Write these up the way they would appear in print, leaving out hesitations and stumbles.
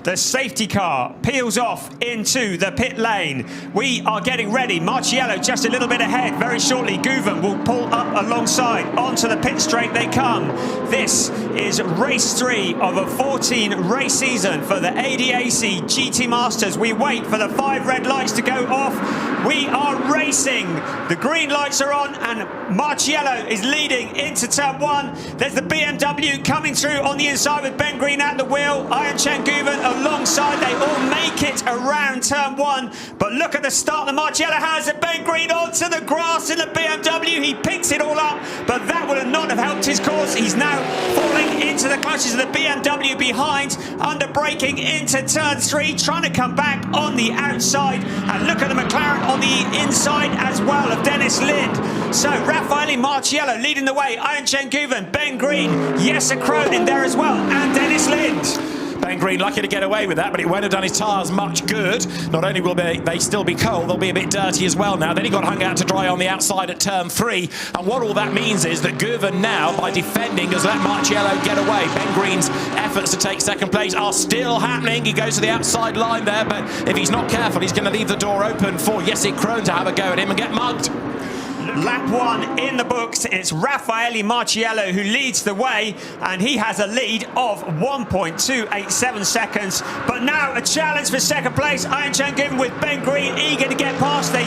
The safety car peels off into the pit lane. We are getting ready. Marciello just a little bit ahead. Very shortly, Guven will pull up alongside. Onto the pit straight they come. This is race 3 of a 14 race season for the ADAC GT Masters. We wait for the 5 red lights to go off. We are racing. The green lights are on and Marciello is leading into turn 1. There's the BMW coming through on the inside with Ben Green at the wheel. Iron Chen Guven alongside. They all make it around turn 1. But look at the start that Marciello has. And Ben Green onto the grass in the BMW. He picks it all up, but that would not have helped his cause. He's now falling into the clutches of the BMW behind, under braking into turn 3, trying to come back on the outside. And look at the McLaren on the inside as well of Dennis Lind. So Raffaele Marciello leading the way. Iron Chen Guven, Ben Green, Jesse Krohn in there as well, and Dennis Lind. Ben Green lucky to get away with that, but it won't have done his tyres much good. Not only will they still be cold, they'll be a bit dirty as well now. Then he got hung out to dry on the outside at turn 3. And what all that means is that Guven now, by defending, has let Marciello get away. Ben Green's efforts to take second place are still happening. He goes to the outside line there, but if he's not careful, he's going to leave the door open for Jesse Krohn to have a go at him and get mugged. Lap 1 in the books. It's Raffaele Marciello who leads the way, and he has a lead of 1.287 seconds. But now a challenge for second place. Iron Chen Guven with Ben Green eager to get past. They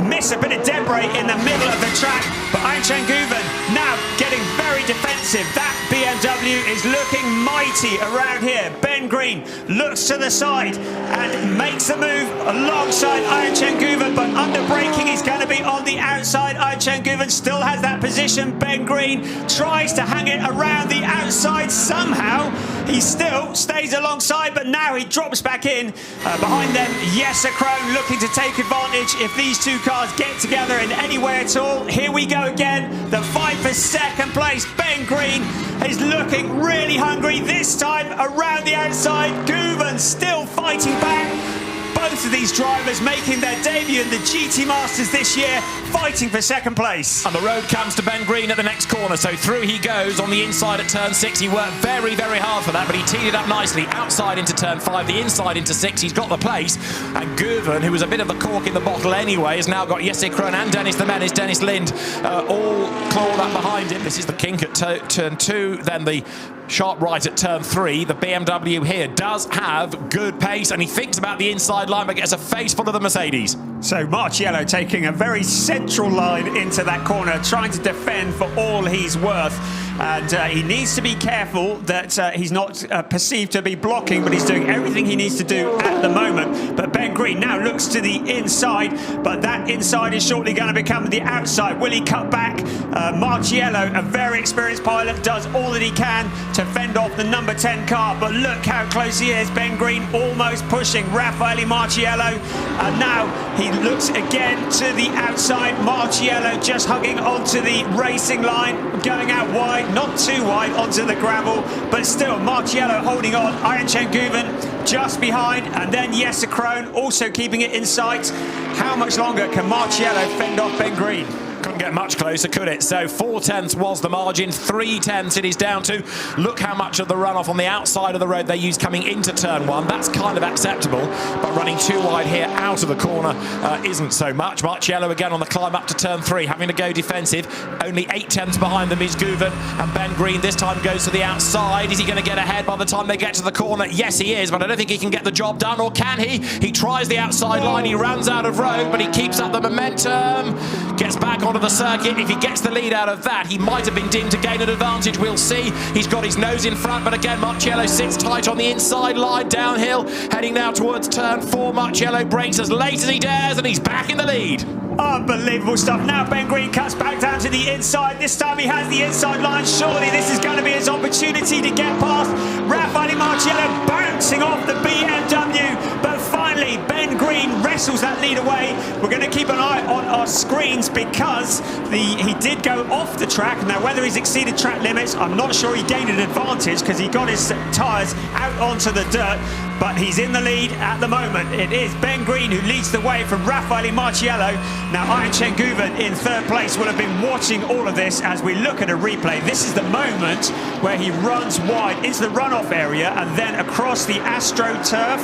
miss a bit of debris in the middle of the track, but Iron Chen Guven now getting very defensive. That BMW is looking mighty around here. Ben Green looks to the side and makes a move alongside Iron Chen Guven, but under braking he's going to be on the outside. Iron Chen Guven still has that position. Ben Green tries to hang it around the outside somehow. He still stays alongside, but now he drops back in. Behind them, Jesse Krohn looking to take advantage if these two cars get together in any way at all. Here we go again. The fight for second place. Ben Green is looking really hungry this time around the outside. Guven still fighting back. Both of these drivers making their debut in the GT Masters this year, fighting for second place. And the road comes to Ben Green at the next corner, so through he goes on the inside at turn 6. He worked very, very hard for that, but he teed it up nicely. Outside into turn 5, the inside into 6. He's got the place. And Guven, who was a bit of the cork in the bottle anyway, has now got Jesse Krohn and Dennis the Menace, Dennis Lind, all clawed up behind him. This is the kink at turn 2, then the sharp right at turn 3. The BMW here does have good pace, and he thinks about the inside line, but gets a face full of the Mercedes. So Marciello taking a very central line into that corner, trying to defend for all he's worth. And he needs to be careful that he's not perceived to be blocking, but he's doing everything he needs to do at the moment. But Ben Green now looks to the inside, but that inside is shortly going to become the outside. Will he cut back? Marciello, a very experienced pilot, does all that he can to fend off the number 10 car, but look how close he is. Ben Green almost pushing Raffaele Marciello, and now he looks again to the outside. Marciello just hugging onto the racing line, going out wide, not too wide onto the gravel, but still Marciello holding on. Iron Chen Guven just behind, and then Jesse Krohn also keeping it in sight. How much longer can Marciello fend off Ben Green? Couldn't get much closer, could it? So 4/10 was the margin, 3/10 it is down to. Look how much of the runoff on the outside of the road they use coming into turn 1. That's kind of acceptable, but running too wide here out of the corner isn't so much. Marciello again on the climb up to turn 3, having to go defensive. Only 8/10 behind them is Guven, and Ben Green this time goes to the outside. Is he going to get ahead by the time they get to the corner? Yes, he is, but I don't think he can get the job done, or can he? He tries the outside line, he runs out of road, but he keeps up the momentum, gets back onto the circuit. If he gets the lead out of that, he might have been deemed to gain an advantage. We'll see. He's got his nose in front, but again, Marciello sits tight on the inside line, downhill, heading now towards turn 4. Marciello brakes as late as he dares, and he's back in the lead. Unbelievable stuff. Now Ben Green cuts back down to the inside. This time he has the inside line. Surely this is going to be his opportunity to get past Raffaele Marciello, bouncing off the BMW, but finally lead. Ben Green wrestles that lead away. We're going to keep an eye on our screens because he did go off the track. Now, whether he's exceeded track limits, I'm not sure. He gained an advantage because he got his tyres out onto the dirt, but he's in the lead at the moment. It is Ben Green who leads the way from Raffaele Marciello. Now, Iron Chenguven in third place will have been watching all of this as we look at a replay. This is the moment where he runs wide into the runoff area and then across the AstroTurf,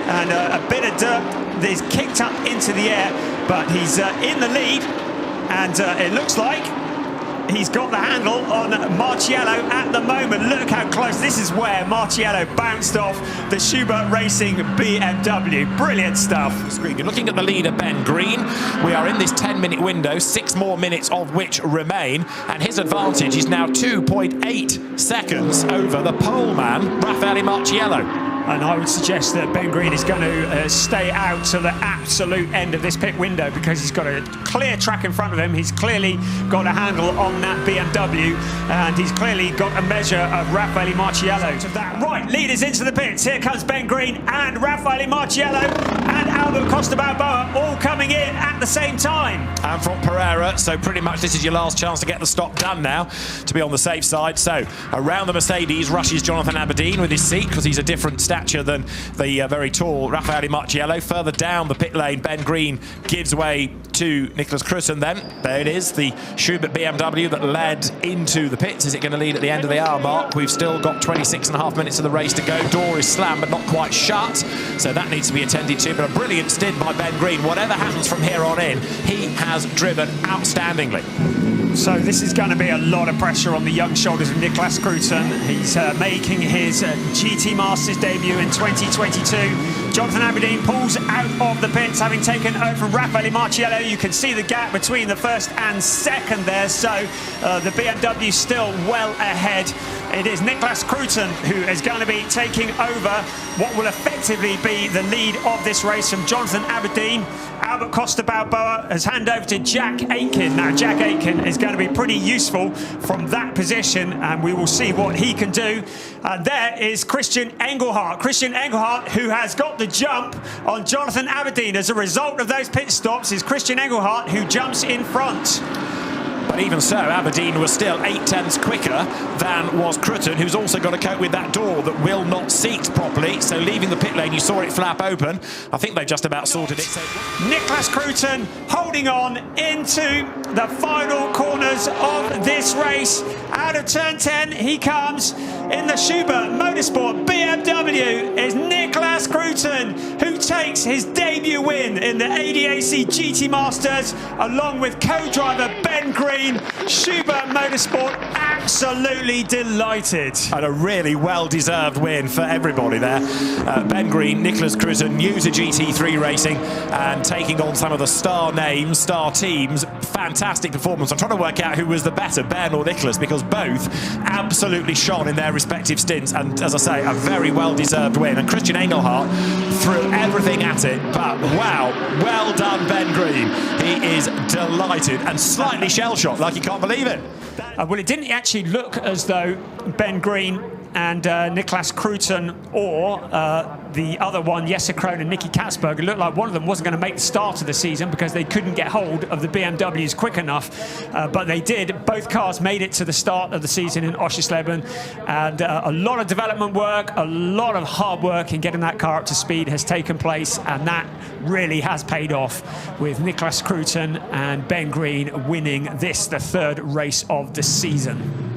and a bit of dirt is kicked up into the air, but he's in the lead, and it looks like he's got the handle on Marciello at the moment. Look how close. This is where Marciello bounced off the Schubert Racing BMW. Brilliant stuff. You're looking at the leader, Ben Green. We are in this 10-minute window, 6 more minutes of which remain, and his advantage is now 2.8 seconds over the pole man, Raffaele Marciello. And I would suggest that Ben Green is going to stay out to the absolute end of this pit window because he's got a clear track in front of him. He's clearly got a handle on that BMW, and he's clearly got a measure of Raffaele Marciello. Right, leaders into the pits. Here comes Ben Green and Raffaele Marciello and Albert Costa Balboa all coming in at the same time. And from Pereira, so pretty much this is your last chance to get the stop done now, to be on the safe side. So around the Mercedes rushes Jonathan Aberdeen with his seat because he's a different stature than the very tall Raffaele Marciello. Further down the pit lane, Ben Green gives way to Nicholas Crutzen. Then there it is, the Schubert BMW that led into the pits. Is it going to lead at the end of the hour mark? We've still got 26.5 minutes of the race to go. Door is slammed but not quite shut, so that needs to be attended to. But a brilliant stint by Ben Green. Whatever happens from here on in, he has driven outstandingly. So this is going to be a lot of pressure on the young shoulders of Nicholas Crutzen. He's making his GT Masters debut in 2022. Jonathan Aberdeen pulls out of the pits, having taken over from Raffaele Marciello. You can see the gap between the first and second there, so the BMW still well ahead. It is Nicholas Crutzen who is going to be taking over what will effectively be the lead of this race from Jonathan Aberdeen. Albert Costa Balboa has handed over to Jack Aitken. Now, Jack Aitken is going to be pretty useful from that position, and we will see what he can do. There is Christian Engelhardt. Christian Engelhardt, who has got the jump on Jonathan Aberdeen as a result of those pit stops, is Christian Engelhardt who jumps in front. But even so, Aberdeen was still 0.8 quicker than was Crutzen, who's also got to cope with that door that will not seat properly. So leaving the pit lane, you saw it flap open. I think they've just about sorted it. So Nicholas Crutzen holding on into the final corners of this race. Out of turn 10, he comes in the Schubert Motorsport BMW. Is Nicholas Crutzen, who takes his debut win in the ADAC GT Masters, along with co-driver Ben Green. Schubert Motorsport absolutely delighted. And a really well-deserved win for everybody there. Ben Green, Nicholas Crutzen, new to GT3 racing and taking on some of the star names, star teams. Fantastic performance. I'm trying to work out who was the better, Ben or Nicholas, because both absolutely shone in their respective stints. And as I say, a very well-deserved win. And Christian Engelhardt threw everything at it. But wow, well done, Ben Green. He is delighted and slightly shell-shocked, like he can't believe it. Well, it didn't actually look as though Ben Green and Nicholas Crutzen or the other one, Jesse Krohn and Nicky Katzberg, it looked like one of them wasn't going to make the start of the season because they couldn't get hold of the BMWs quick enough. But they did. Both cars made it to the start of the season in Oschersleben. And a lot of development work, a lot of hard work in getting that car up to speed has taken place. And that really has paid off with Nicholas Crutzen and Ben Green winning this, the third race of the season.